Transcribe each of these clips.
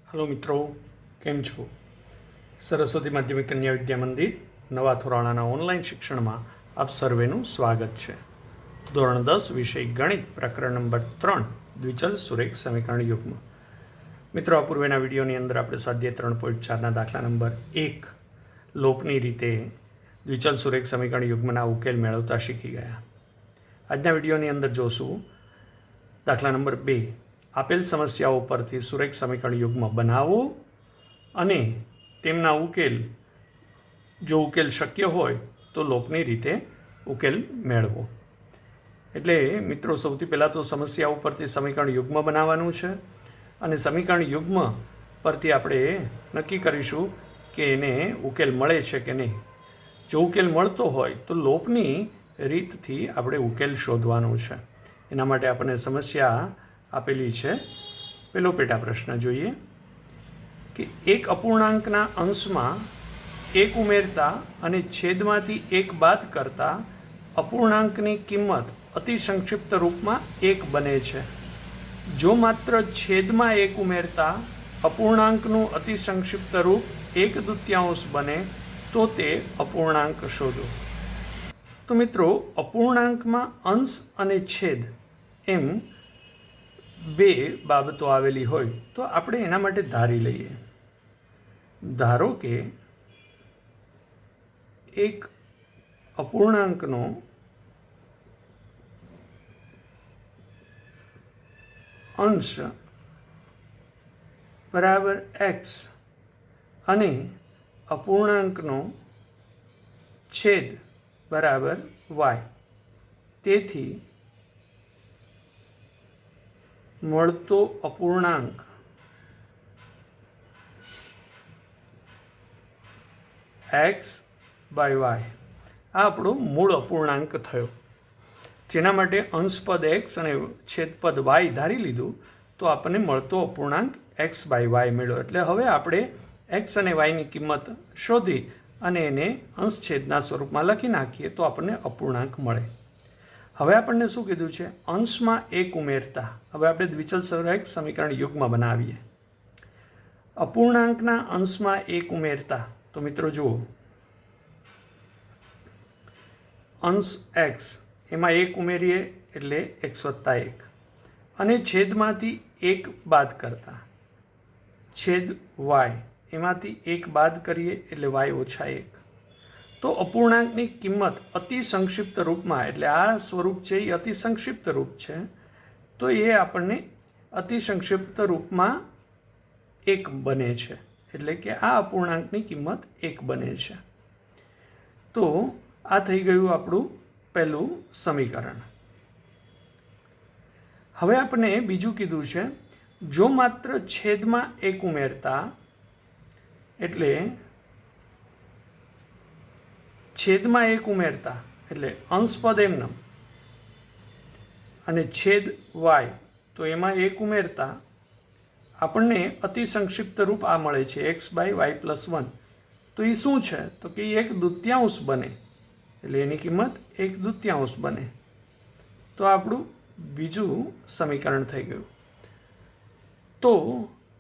Hello मित्रों, केम छो? सरस्वती माध्यमिक कन्या विद्या मंदिर नवा थोराणाना ऑनलाइन शिक्षण में आप सर्वेનું સ્વાગત છે। ધોરણ 10 વિષય ગણિત પ્રકરણ નંબર 3 દ્વિચલ સુરેખ સમીકરણ યુગ્મ। મિત્રો, આ પૂર્વેના વિડીયોની અંદર આપણે સ્વાધ્યાય 3.4ના દાખલા નંબર 1 લોપની રીતે દ્વિચલ સુરેખ સમીકરણ યુગ્મના ઉકેલ મેળવતા શીખી ગયા। આજના વિડીયોની અંદર જોશું દાખલા નંબર 2, આપેલ સમસ્યાઓ પરથી સુરેખ સમીકરણ યુગ્મ બનાવો અને તેમના ઉકેલ, જો ઉકેલ શક્ય હોય તો લોપની રીતે ઉકેલ મેળવો। એટલે મિત્રો, સૌથી પહેલાં તો સમસ્યા ઉપરથી સમીકરણ યુગ્મ બનાવવાનું છે અને સમીકરણ યુગ્મ પરથી આપણે નક્કી કરીશું કે એને ઉકેલ મળે છે કે નહીં। જો ઉકેલ મળતો હોય તો લોપની રીતથી આપણે ઉકેલ શોધવાનો છે। એના માટે આપણને સમસ્યા આપેલી છે। પહેલો પેટા પ્રશ્ન જોઈએ કે એક અપૂર્ણાંકના અંશમાં એક ઉમેરતા અને છેદમાંથી એક બાદ કરતા અપૂર્ણાંકની કિંમત અતિ સંક્ષિપ્ત રૂપમાં એક બને છે। જો માત્ર છેદમાં એક ઉમેરતા અપૂર્ણાંકનું અતિ સંક્ષિપ્ત રૂપ 1/2 બને તો તે અપૂર્ણાંક શોધો। તો મિત્રો, અપૂર્ણાંકમાં અંશ અને છેદ એમ બે બાબતો આવેલી હોય તો આપણે એના માટે ધારી લઈએ। ધારો કે એક અપૂર્ણાંકનો અંશ બરાબર x અને અપૂર્ણાંકનો છેદ બરાબર y। તેથી મળતો અપૂર્ણાંક x/y આ આપણો મૂળ અપૂર્ણાંક થયો, જેના માટે અંશપદ x અને છેદપદ y ધારી લીધું તો આપણને મળતો અપૂર્ણાંક x/y મળ્યો। એટલે હવે આપણે x અને yની કિંમત શોધી અને એને અંશ છેદના સ્વરૂપમાં લખી નાખીએ તો આપણને અપૂર્ણાંક મળે। હવે આપણને શું કીધું છે? અંશમાં એક ઉમેરતા। હવે આપણે દ્વિચલ સુરેખ સમીકરણ યુગ્મ બનાવીએ। અપૂર્ણાંકના અંશમાં એક ઉમેરતા, તો મિત્રો જુઓ, અંશ x એમાં એક ઉમેરીએ એટલે x+1 અને છેદમાંથી એક બાદ કરતા છેદ y એમાંથી એક બાદ કરીએ એટલે y-1। તો અપૂર્ણાંકની કિંમત અતિ સંક્ષિપ્ત રૂપમાં, એટલે આ સ્વરૂપ છે એ અતિ સંક્ષિપ્ત રૂપ છે, તો એ આપણને અતિ સંક્ષિપ્ત રૂપમાં એક બને છે। એટલે કે આ અપૂર્ણાંકની કિંમત એક બને છે। તો આ થઈ ગયું આપણું પહેલું સમીકરણ। હવે આપણે બીજું કીધું છે, જો માત્ર છેદમાં એક ઉમેરતા, એટલે છેદમાં એક ઉમેરતા એટલે અંશપદ એમનેમ અને છેદ y, તો એમાં એક ઉમેરતા આપણને અતિ સંક્ષિપ્ત રૂપ આ મળે છે x/y+1। તો એ શું છે? તો કે 1/2 બને, એટલે એની કિંમત 1/2 બને। તો આપણું બીજું સમીકરણ થઈ ગયું। તો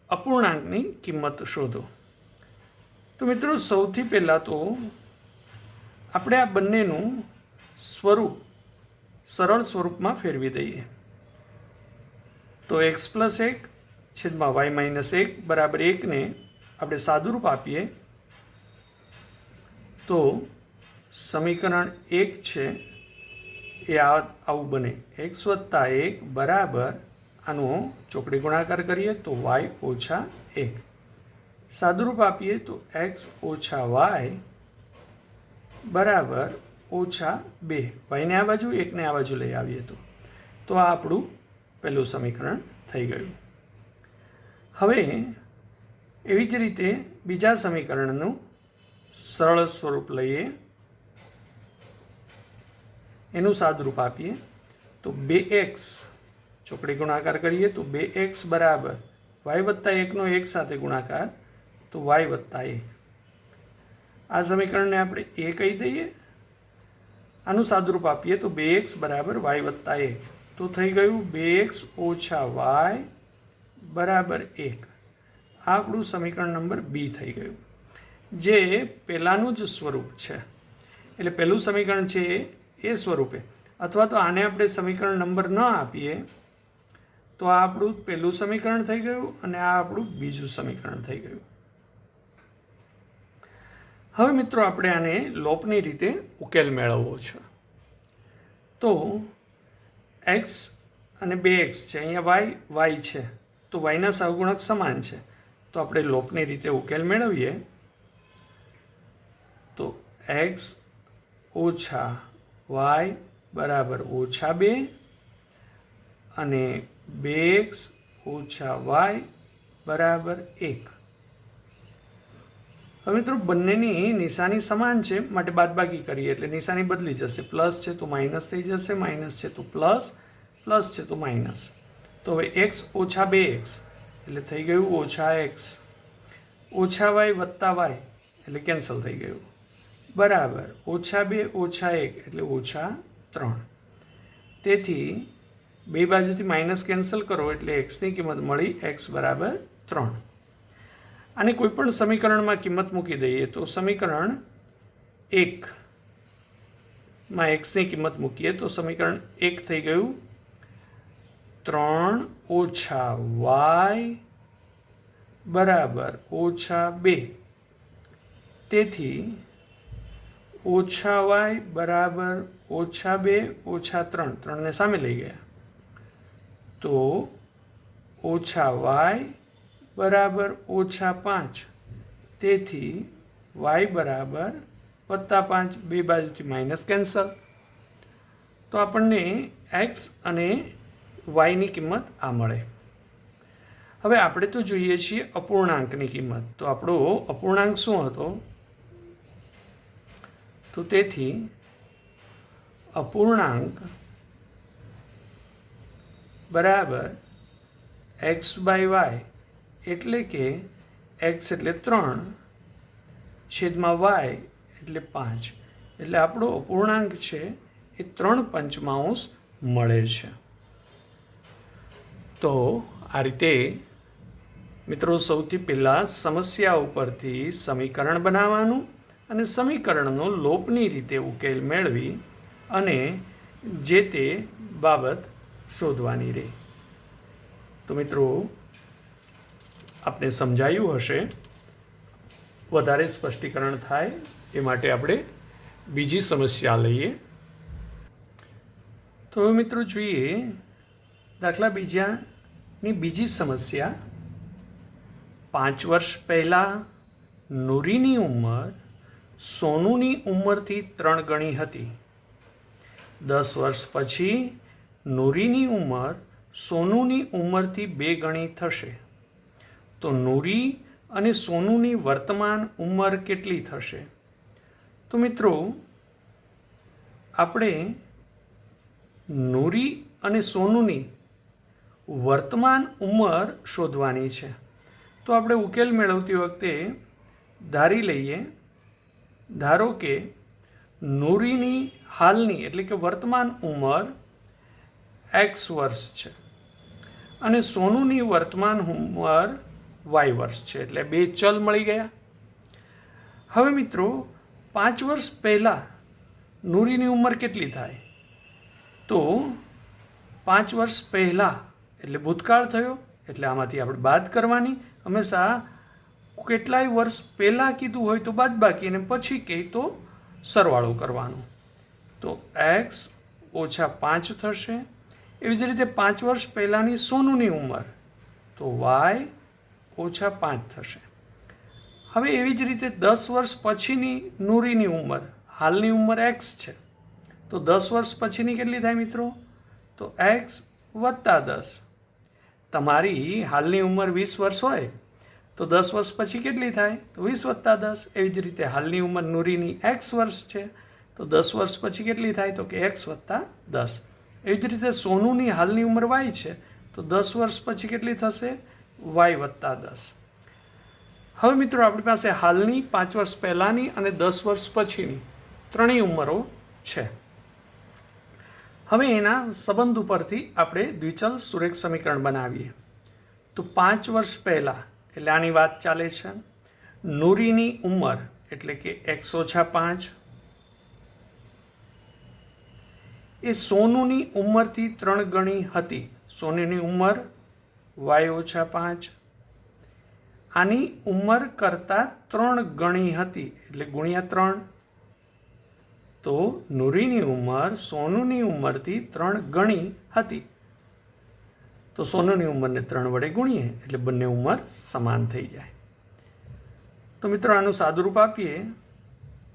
અપૂર્ણાંકની કિંમત શોધો। તો મિત્રો, સૌથી પહેલાં તો આપણે આ બંનેનું સ્વરૂપ સરળ સ્વરૂપમાં ફેરવી દઈએ। તો x+1 છેદમાં y-1 બરાબર 1 ને આપણે સાદુરૂપ આપીએ તો સમીકરણ 1 છે એ આવું બને, x+1 બરાબર આનો ચોકડી ગુણાકાર કરીએ તો y-1, સાદુરૂપ આપીએ તો x-y બરાબર -2। yને આ બાજુ, 1ને આ બાજુ લઈ આવીએ તો આ આપણું પહેલું સમીકરણ થઈ ગયું। હવે એવી જ રીતે બીજા સમીકરણનું સરળ સ્વરૂપ લઈએ, એનું સાદુરૂપ આપીએ તો 2x ચોકડી ગુણાકાર કરીએ તો 2x બરાબર y+1નો 1 સાથે ગુણાકાર તો y+1। આ સમીકરણને આપણે a કહી દઈએ, આનું સાદુરૂપ આપીએ તો 2x બરાબર y+1, તો થઈ ગયું 2x - y બરાબર 1। આપણું સમીકરણ નંબર બી થઈ ગયું, જે પહેલાંનું જ સ્વરૂપ છે. એટલે પહેલું સમીકરણ છે એ સ્વરૂપે, અથવા તો આને આપણે સમીકરણ નંબર ન આપીએ તો આ આપણું પહેલું સમીકરણ થઈ ગયું અને આ આપણું બીજું સમીકરણ થઈ ગયું. હવે મિત્રો આપણે આને લોપની રીતે ઉકેલ મેળવવો છે. તો એક્સ અને 2x છે, અહીંયા વાય છે, તો વાયના સહગુણક સમાન છે. તો આપણે લોપની રીતે ઉકેલ મેળવીએ તો એક્સ ઓછા વાય બરાબર -2 અને 2x ઓછા વાય બરાબર 1. હવે મિત્રો બંનેની નિશાની સમાન છે, માટે બાદબાકી કરીએ એટલે નિશાની બદલી જશે. પ્લસ છે તો માઇનસ થઈ જશે, માઇનસ છે તો પ્લસ, પ્લસ છે તો માઇનસ. તો હવે x ઓછા 2x એટલે થઈ ગયું ઓછા x, ઓછા વાય વત્તા વાય એટલે કેન્સલ થઈ ગયું, બરાબર ઓછા 2 ઓછા 1 એટલે ઓછા 3. તેથી બે બાજુથી માઇનસ કેન્સલ કરો એટલે એક્સની કિંમત મળી x બરાબર 3. અને કોઈ પણ સમીકરણમાં કિંમત મૂકી દઈએ તો સમીકરણ 1માં એક્સની કિંમત મૂકીએ તો સમીકરણ 1 થઈ ગયું 3 ઓછા વાય બરાબર ઓછા 2. તેથી ઓછા વાય બરાબર ઓછા 2 ઓછા 3, 3ને સામે લઈ ગયા તો ઓછા વાય બરાબર ઓછા 5. તેથી વાય બરાબર +5, બે બાજુથી માઇનસ કેન્સલ. તો આપણને એક્સ અને વાયની કિંમત આ મળે. હવે આપણે તો જોઈએ છીએ અપૂર્ણાંકની કિંમત. તો આપણો અપૂર્ણાંક શું હતો? તો તેથી અપૂર્ણાંક બરાબર x/y એટલે કે x એટલે 3 છેદમાં y એટલે 5. એટલે આપણો અપૂર્ણાંક છે એ 3/5 મળે છે. તો આ રીતે મિત્રો સૌથી પહેલાં સમસ્યા ઉપરથી સમીકરણ બનાવવાનું અને સમીકરણનો લોપની રીતે ઉકેલ મેળવી અને જે તે બાબત શોધવાની રહે. તો મિત્રો આપને સમજાયું હશે. વધારે સ્પષ્ટીકરણ થાય એ માટે આપણે બીજી સમસ્યા લઈએ. તો મિત્રો જોઈએ દાખલા બીજાની બીજી સમસ્યા. 5 વર્ષ પહેલાં નૂરીની ઉંમર સોનુની ઉંમરથી 3 ગણી હતી. 10 વર્ષ પછી નૂરીની ઉંમર સોનુની ઉંમરથી 2 ગણી થશે. તો નૂરી અને સોનુની વર્તમાન ઉંમર કેટલી થશે? તો મિત્રો આપણે નૂરી અને સોનુની વર્તમાન ઉંમર શોધવાની છે. તો આપણે ઉકેલ મેળવતી વખતે ધારી લઈએ, ધારો કે નૂરીની હાલની એટલે કે વર્તમાન ઉંમર x વર્ષ છે અને સોનુની વર્તમાન ઉંમર y વર્ષ છે. એટલે બે ચલ મળી ગયા. હવે મિત્રો 5 વર્ષ પહેલાં નૂરીની ઉંમર કેટલી થાય? તો 5 વર્ષ પહેલાં એટલે ભૂતકાળ થયો, એટલે આમાંથી આપણે બાદ કરવાની. હંમેશા કેટલાય વર્ષ પહેલાં કીધું હોય તો બાદબાકી અને પછી કહે તો સરવાળો કરવાનો. તો x ઓછા 5 થશે. એવી જ રીતે 5 વર્ષ પહેલાંની સોનુની ઉંમર તો y ઓછા 5 થશે. હવે એવી જ રીતે 10 વર્ષ પછીની નૂરીની ઉંમર, હાલની ઉંમર x છે, તો 10 વર્ષ પછીની કેટલી થાય મિત્રો? તો x વત્તા 10. તમારી હાલની ઉંમર 20 વર્ષ હોય તો 10 વર્ષ પછી કેટલી થાય? તો 20 વત્તા 10. એવી જ રીતે હાલની ઉંમર નૂરીની x વર્ષ છે તો 10 વર્ષ પછી કેટલી થાય? તો કે x વત્તા 10. એવી જ રીતે સોનુની હાલની ઉંમર y છે તો 10 વર્ષ પછી કેટલી થશે? y વત્તા 10. હવે મિત્રો આપણી પાસે હાલની, 5 વર્ષ પહેલાંની અને 10 વર્ષ પછીની ત્રણેય ઉંમરો છે. હવે એના સંબંધ ઉપરથી આપણે દ્વિચલ સુરેખ સમીકરણ બનાવીએ. તો 5 વર્ષ પહેલાં એટલે આની વાત ચાલે છે. નૂરીની ઉંમર એટલે કે x-5 એ સોનુની ઉંમરથી 3 ગણી હતી. સોનુની ઉંમર y-5 આની ઉંમર કરતાં 3 ગણી હતી એટલે ગુણ્યા 3. તો નૂરીની ઉંમર સોનુની ઉંમરથી 3 ગણી હતી. તો સોનુની ઉંમરને 3 વડે ગુણીએ એટલે બંને ઉંમર સમાન થઈ જાય. તો મિત્રો આનું સાદુરૂપ આપીએ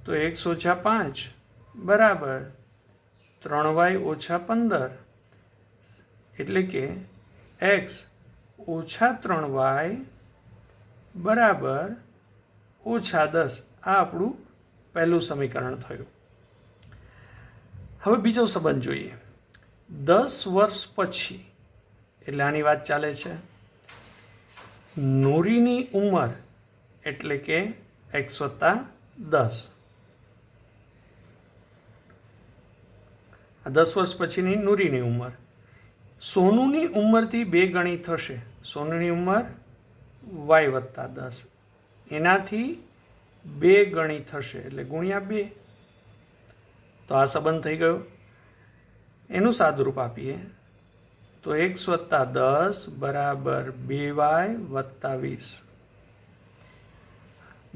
તો x-5 બરાબર 3y-15 એટલે કે x ઓછા 3y બરાબર -10. આ આપણું પહેલું સમીકરણ થયું. હવે બીજો સંબંધ જોઈએ. 10 વર્ષ પછી એટલે આની વાત ચાલે છે. નૂરીની ઉંમર એટલે કે x+10. આ 10 વર્ષ પછીની નૂરીની ઉંમર સોનુની ઉંમરથી 2 ગણી થશે. સોનુની ઉંમર y+10 એનાથી 2 ગણી થશે એટલે ગુણ્યા 2. તો આ સંબંધ થઈ ગયો. એનું સાદુરૂપ આપીએ તો x+10 બરાબર 2y+20.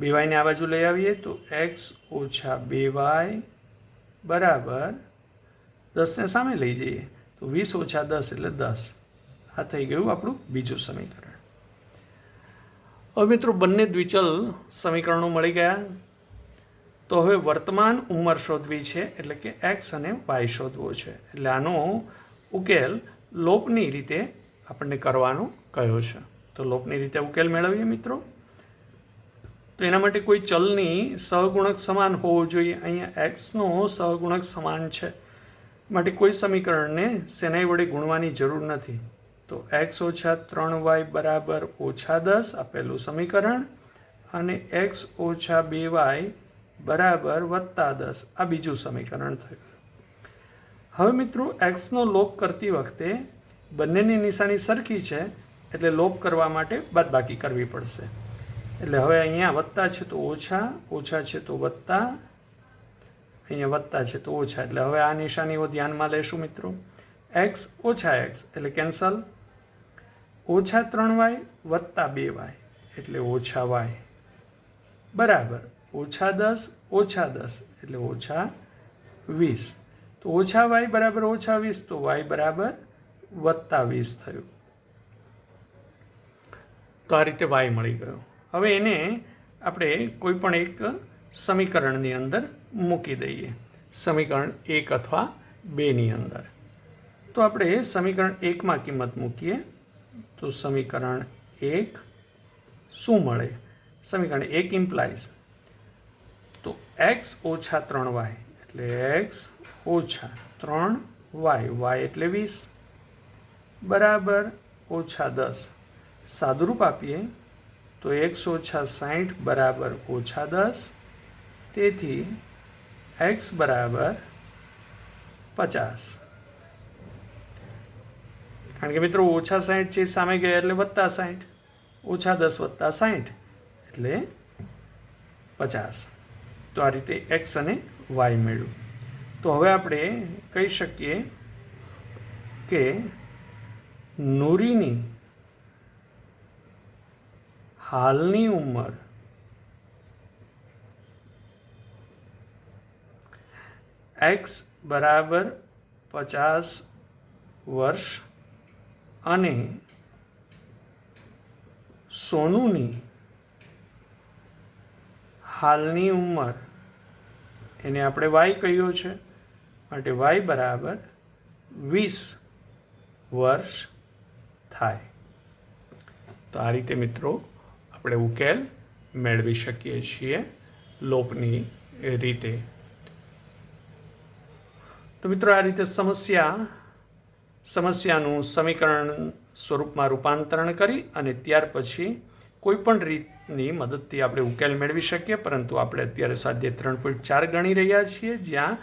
2y ને આ બાજુ લઈ આવીએ તો x-2y બરાબર 10 ને સામે લઈ જઈએ તો 20 - 10 એટલે 10. આ થઈ ગયું આપણું બીજું સમીકરણ. હવે મિત્રો બંને દ્વિચલ સમીકરણો મળી ગયા. તો હવે વર્તમાન ઉંમર શોધવી છે એટલે કે x અને y શોધવો છે. એટલે આનો ઉકેલ લોપની રીતે આપણને કરવાનો કહ્યો છે. તો લોપની રીતે ઉકેલ મેળવીએ મિત્રો. તો એના માટે કોઈ ચલની સહગુણક સમાન હોવો જોઈએ. અહીંયા xનો સહગુણક સમાન છે માટે કોઈ સમીકરણને શેનાઈ વડે ગુણવાની જરૂર નથી. તો x-3y બરાબર -10 આ પહેલું સમીકરણ અને x-2y બરાબર +10 આ બીજું સમીકરણ થયું. હવે મિત્રો xનો લોપ કરતી વખતે બંનેની નિશાની સરખી છે એટલે લોપ કરવા માટે બાદબાકી કરવી પડશે. એટલે હવે અહીંયા વત્તા છે તો ઓછા, ઓછા છે તો વત્તા, અહીંયા વત્તા છે તો ઓછા. એટલે હવે આ નિશાનીઓ ધ્યાનમાં લેશું મિત્રો. x ઓછા x એટલે કેન્સલ. -3y વત્તા 2y એટલે -y બરાબર -10 એટલે -20. તો -y બરાબર -20 તો y બરાબર +20 થયું. તો આ રીતે y મળી ગયો. હવે એને આપણે કોઈ પણ એક સમીકરણની અંદર મૂકી દઈએ. સમીકરણ 1 અથવા 2ની અંદર. તો આપણે સમીકરણ 1માં કિંમત મૂકીએ તો સમીકરણ 1 શું મળે? સમીકરણ 1 ઇમ્પ્લાઇઝ તો x ઓછા 3y એટલે x ઓછા 3y, y એટલે 20 બરાબર -10. સાદુરૂપ આપીએ તો x ઓછા 60 બરાબર -10. તેથી x બરાબર 50. કારણ કે મિત્રો -60 છે સામે ગયા એટલે +60, -10 + 60 એટલે 50. તો આ રીતે x અને y મેળવ્યું. તો હવે આપણે કહી શકીએ કે નૂરીની હાલની ઉંમર x બરાબર 50 વર્ષ અને સોનુની હાલની ઉંમર એને આપણે y કહ્યો છે માટે y બરાબર 20 વર્ષ થાય. તો આ રીતે મિત્રો આપણે ઉકેલ મેળવી શકીએ છીએ લોપની રીતે. તો મિત્રો આ રીતે સમસ્યાનું સમીકરણ સ્વરૂપમાં રૂપાંતરણ કરી અને ત્યાર પછી કોઈ પણ રીતની મદદથી આપણે ઉકેલ મેળવી શકીએ. પરંતુ આપણે અત્યારે સ્વાધ્યાય 3.4 ગણી રહ્યા છીએ જ્યાં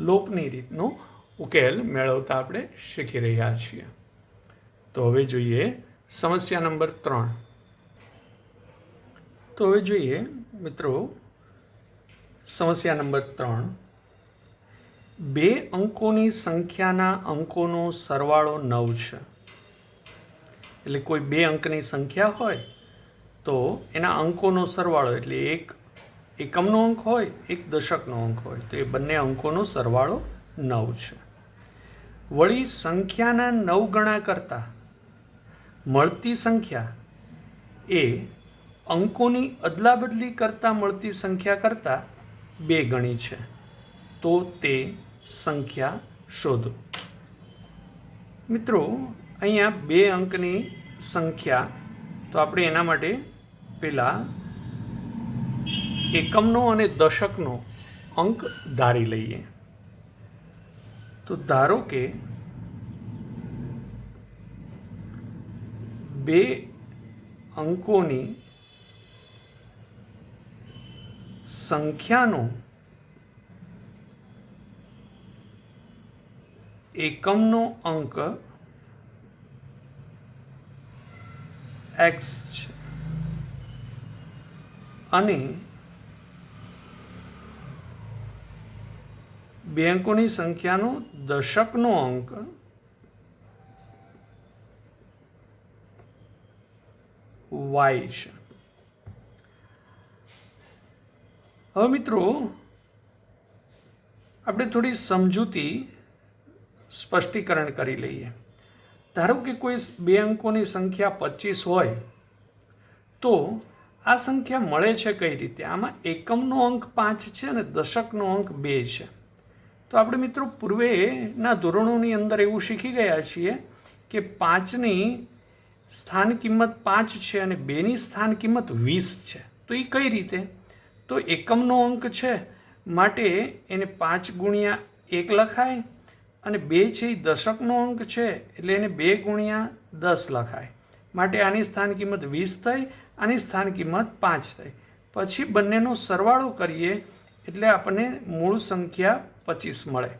લોપની રીતનો ઉકેલ મેળવતા આપણે શીખી રહ્યા છીએ. તો હવે જોઈએ સમસ્યા નંબર 3. તો હવે જોઈએ મિત્રો સમસ્યા નંબર 3. બે અંકોની સંખ્યાના અંકોનો સરવાળો 9 છે. એટલે કોઈ બે અંકની સંખ્યા હોય તો એના અંકોનો સરવાળો, એટલે એક એકમનો અંક હોય, એક દશકનો અંક હોય, તો એ બંને અંકોનો સરવાળો 9 છે. વળી સંખ્યાના 9 ગણા કરતાં મળતી સંખ્યા એ અંકોની અદલાબદલી કરતાં મળતી સંખ્યા કરતાં 2 ગણી છે. તો તે સંખ્યા શોધો. મિત્રો અહીંયા 2 અંકની સંખ્યા, તો આપણે એના માટે પહેલાં એકમનો અને દશકનો અંક ધારી લઈએ. તો ધારો કે 2 અંકોની સંખ્યાનો એકમનો અંક x છે અને 2 અંકોની સંખ્યાનો દશકનો અંક y છે. હવે મિત્રો આપણે થોડી સમજૂતી સ્પષ્ટીકરણ કરી લઈએ. ધારો કે કોઈ 2 અંકોની સંખ્યા 25 હોય તો આ સંખ્યા મળે છે કઈ રીતે? આમાં એકમનો અંક 5 છે અને દશકનો અંક 2 છે. તો આપણે મિત્રો પૂર્વેના ધોરણોની અંદર એવું શીખી ગયા છીએ કે 5ની સ્થાન કિંમત 5 છે અને 2ની સ્થાન કિંમત 20 છે. તો એ કઈ રીતે? તો એકમનો અંક છે માટે એને 5 ગુણ્યા 1 લખાય, અને 2 છે એ દશકનો અંક છે એટલે એને 2 ગુણ્યા 10 લખાય. માટે આની સ્થાન કિંમત 20 થઈ, આની સ્થાન કિંમત 5 થઈ. પછી બંનેનો સરવાળો કરીએ એટલે આપણને મૂળ સંખ્યા 25 મળે.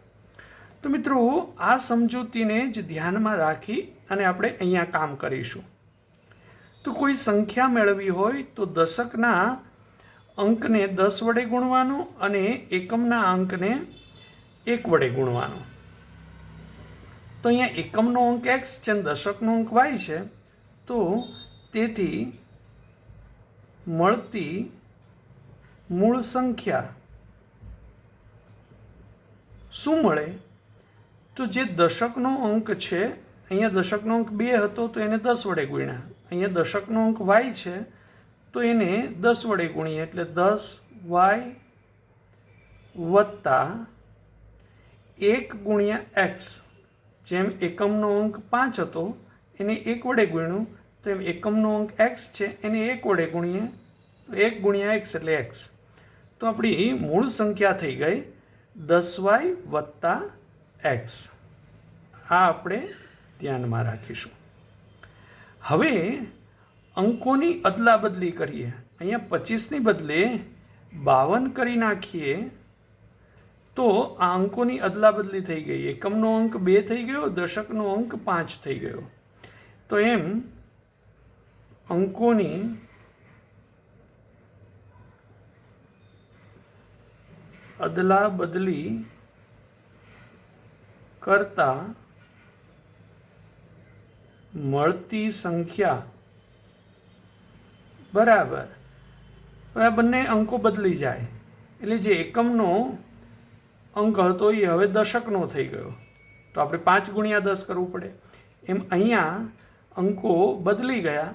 તો મિત્રો આ સમજૂતીને જ ધ્યાનમાં રાખી અને આપણે અહીંયા કામ કરીશું. તો કોઈ સંખ્યા મેળવી હોય તો દશકના અંકને 10 વડે ગુણવાનો અને એકમના અંકને 1 વડે ગુણવાનો. તો અહીંયા એકમનો અંક x છે અને દશકનો અંક y છે. તો તેથી મળતી મૂળ સંખ્યા શું મળે? તો જે દશકનો અંક છે, અહીંયા દશકનો અંક 2 હતો તો એને 10 વડે ગુણ્યા. અહીંયા દશકનો અંક y છે તો એને 10 વડે ગુણીએ એટલે 10y વત્તા 1 ગુણ્યા x. જેમ એકમનો અંક 5 હતો એને 1 વડે ગુણ્યું, તો એમ એકમનો અંક x છે એને 1 વડે ગુણીએ તો 1 ગુણ્યા x એટલે x. તો આપણી મૂળ સંખ્યા થઈ ગઈ 10y વત્તા x. આ આપણે ધ્યાનમાં રાખીશું. હવે અંકોની અદલાબદલી કરીએ. અહીંયા 25ની બદલે 52 કરી નાખીએ તો આ અંકોની અદલાબદલી થઈ ગઈ. એકમનો અંક 2 થઈ ગયો, દશકનો અંક 5 થઈ ગયો. તો એમ અંકોની અદલાબદલી કરતા મળતી સંખ્યા બરાબર. હવે આ બંને અંકો બદલી જાય એટલે જે એકમનો અંક હતો એ હવે દશકનો થઈ ગયો. તો આપણે 5 ગુણ્યા 10 કરવું પડે. એમ અહીંયા અંકો બદલી ગયા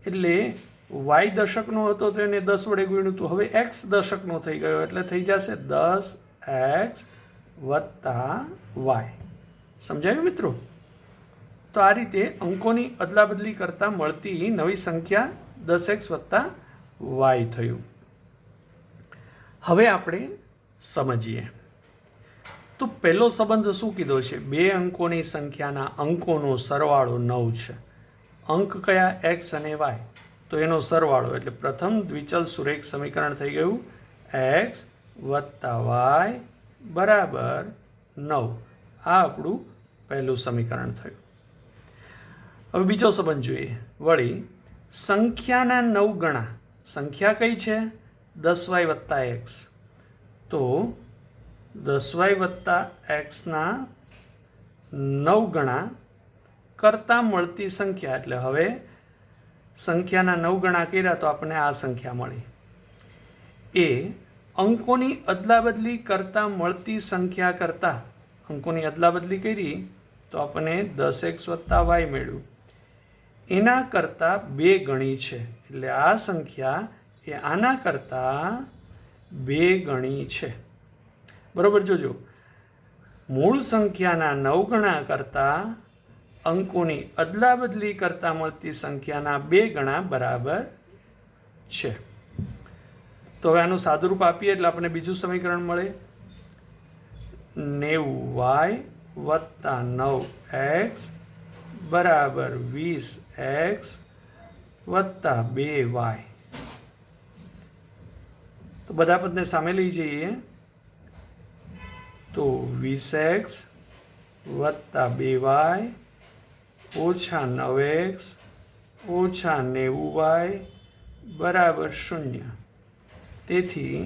એટલે y દશકનો હતો તો એને 10 વડે ગુણ્યું, તો હવે x દશકનો થઈ ગયો એટલે થઈ જશે 10x વત્તા y. સમજાયું મિત્રો? તો આ રીતે અંકોની અદલાબદલી કરતાં મળતી નવી સંખ્યા 10x વત્તા y થયું. હવે આપણે સમજીએ. તો પહેલો સંબંધ શું કીધો છે? 2 અંકોની સંખ્યાના અંકોનો સરવાળો 9 છે. અંક કયા? x અને y. તો એનો સરવાળો એટલે પ્રથમ દ્વિચલ સુરેખ સમીકરણ થઈ ગયું x વત્તા y બરાબર 9. આ આપણું પહેલું સમીકરણ થયું. હવે બીજો સંબંધ જોઈએ. વળી સંખ્યાના 9 ગણા સંખ્યા કઈ છે? 10y વત્તા એક્સ. તો 10y વત્તા એક્સના 9 ગણા કરતાં મળતી સંખ્યા, એટલે હવે સંખ્યાના 9 ગણા કર્યા તો આપણને આ સંખ્યા મળી. એ અંકોની અદલાબદલી કરતાં મળતી સંખ્યા કરતાં, અંકોની અદલાબદલી કરી તો આપણને 10x વત્તા y મળ્યું, એના કરતાં 2 ગણી છે. એટલે આ સંખ્યા એ આના કરતાં 2 ગણી છે. બરાબર જોજો, મૂળ સંખ્યાના 9 ગણા કરતાં અંકોની અદલાબદલી કરતાં મળતી સંખ્યાના 2 ગણા બરાબર છે. તો હવે આનું સાદુરૂપ આપીએ એટલે આપણને બીજું સમીકરણ મળે. 90y વત્તા 9x બરાબર 20x વત્તા 2y. તો બધા પદને સામે લઈ જઈએ તો 20x વત્તા 2y ઓછા 9x ઓછા 90y બરાબર 0. તેથી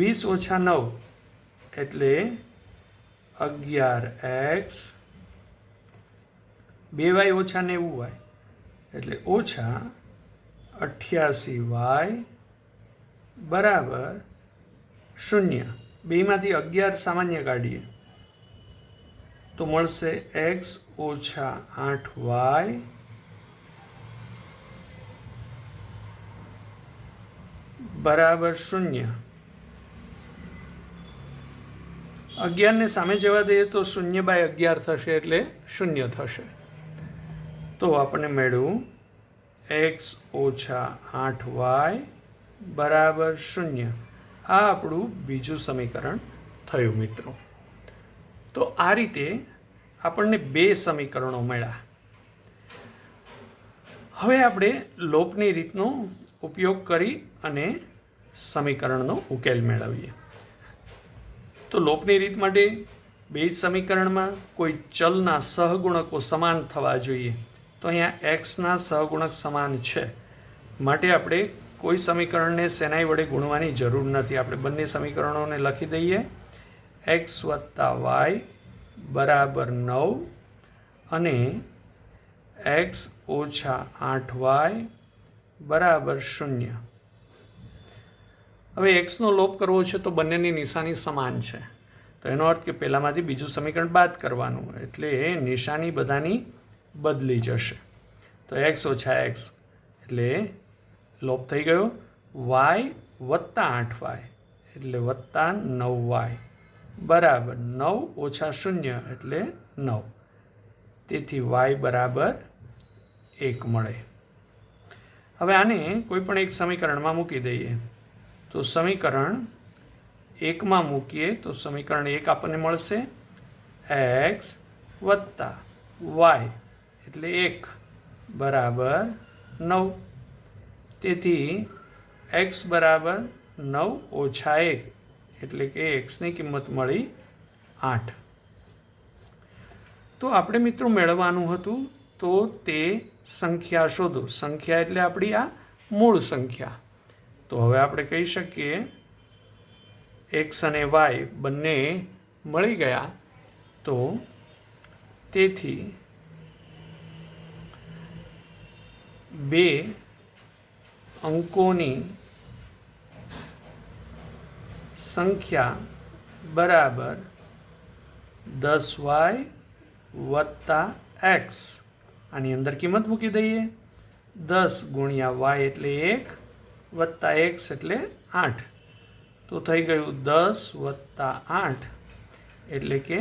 20 ઓછા 9 એટલે 11x, 2y ઓછા 90y એટલે ઓછા 88y બરાબર 0. બેમાંથી 11 સામાન્ય કાઢીએ તો મળશે x ઓછા 8y બરાબર 0. 11ને સામે જવા દઈએ તો 0/11 થશે એટલે 0 થશે. તો આપણને મળ્યું x ઓછા 8y બરાબર 0. આ આપણું બીજું સમીકરણ થયું મિત્રો. તો આ રીતે આપણને 2 સમીકરણો મળ્યા. હવે આપણે લોપની રીતનો ઉપયોગ કરી અને સમીકરણનો ઉકેલ મેળવીએ. તો લોપની રીત માટે 2 સમીકરણમાં કોઈ ચલના સહગુણકો સમાન થવા જોઈએ. તો અહીંયા એક્સના સહગુણક સમાન છે, માટે આપણે કોઈ સમીકરણને શેનાઈ વડે ગુણવાની જરૂર નથી. આપણે બંને સમીકરણોને લખી દઈએ. x વત્તા y બરાબર 9 અને x ઓછા 8y બરાબર 0. હવે એક્સનો લોપ કરવો છે તો બંનેની નિશાની સમાન છે. તો એનો અર્થ કે પહેલાંમાંથી બીજું સમીકરણ બાદ કરવાનું, એટલે નિશાની બધાની બદલી જશે. તો એક્સ ઓછા એક્સ એટલે લોપ થઈ ગયો. y વત્તા 8y એટલે વત્તા 9y બરાબર 9 ઓછા 0 એટલે 9. તેથી y બરાબર 1 મળે. હવે આને કોઈ પણ એક સમીકરણમાં મૂકી દઈએ. તો સમીકરણ 1માં મૂકીએ તો સમીકરણ 1 આપણને મળશે x વત્તા y એટલે 1 બરાબર 9. તેથી x બરાબર 9 ઓછા 1 એટલે કે xની કિંમત મળી 8. તો આપણે મિત્રો મેળવવાનું હતું તો તે સંખ્યા શોધો. સંખ્યા એટલે આપણી આ મૂળ સંખ્યા. તો હવે આપણે કહી શકીએ x અને y બંને મળી ગયા. તો તેથી 2 અંકોની સંખ્યા બરાબર 10y વત્તા x. આની અંદર કિંમત મૂકી દઈએ. 10 ગુણ્યા y એટલે 1 વત્તા x એટલે 8. તો થઈ ગયું 10 વત્તા 8 એટલે કે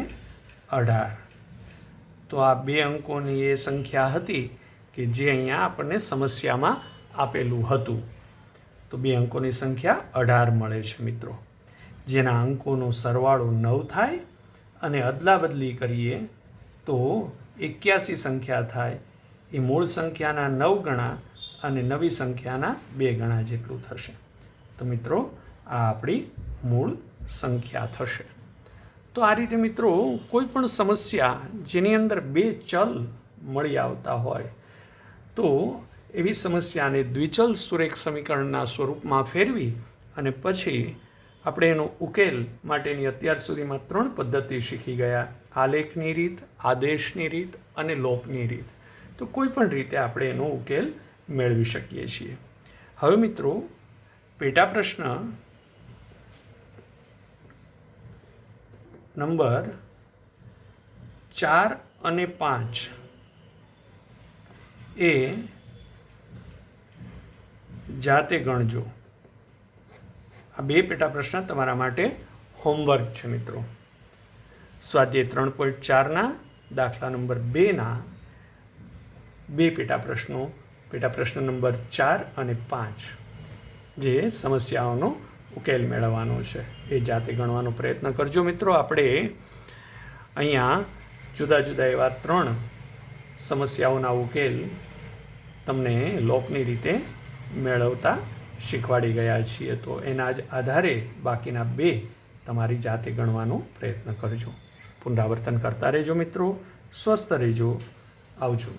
18. તો આ 2 અંકોની એ સંખ્યા હતી કે જે અહીંયા આપણને સમસ્યામાં આપેલું હતું. તો 2 અંકોની સંખ્યા 18 મળે છે મિત્રો, જેના અંકોનો સરવાળો 9 થાય અને અદલાબદલી કરીએ તો 81 સંખ્યા થાય. એ મૂળ સંખ્યાના 9 ગણા અને નવી સંખ્યાના 2 ગણા જેટલું થશે. તો મિત્રો આ આપણી મૂળ સંખ્યા થશે. તો આ રીતે મિત્રો કોઈ પણ સમસ્યા જેની અંદર 2 ચલ મળી આવતા હોય તો એવી સમસ્યાને દ્વિચલ સુરેખ સમીકરણના સ્વરૂપમાં ફેરવી અને પછી આપણે એનો ઉકેલ માટેની અત્યાર સુધીમાં 3 પદ્ધતિ શીખી ગયા. આલેખની રીત, આદેશની રીત અને લોપની રીત. તો કોઈ પણ રીતે આપણે એનો ઉકેલ મેળવી શકીએ છીએ. હવે મિત્રો, પેટા પ્રશ્ન નંબર 4 અને 5 એ જાતે ગણજો. આ 2 પેટા પ્રશ્ન તમારા માટે હોમવર્ક છે મિત્રો. સ્વાધ્યાય 3.4ના દાખલા નંબર 2ના 2 પેટા પ્રશ્ન નંબર 4 અને 5 જે સમસ્યાઓનો ઉકેલ મેળવવાનો છે એ જાતે ગણવાનો પ્રયત્ન કરજો મિત્રો. આપણે અહીંયા જુદા જુદા એવા 3 સમસ્યાઓના ઉકેલ તમને લોપની રીતે મેળવતા શીખવાડી ગયા છીએ. તો એના જ આધારે બાકીના 2 તમારી જાતે ગણવાનો પ્રયત્ન કરજો. પુનરાવર્તન કરતા રહેજો મિત્રો. સ્વસ્થ રહેજો. આવજો.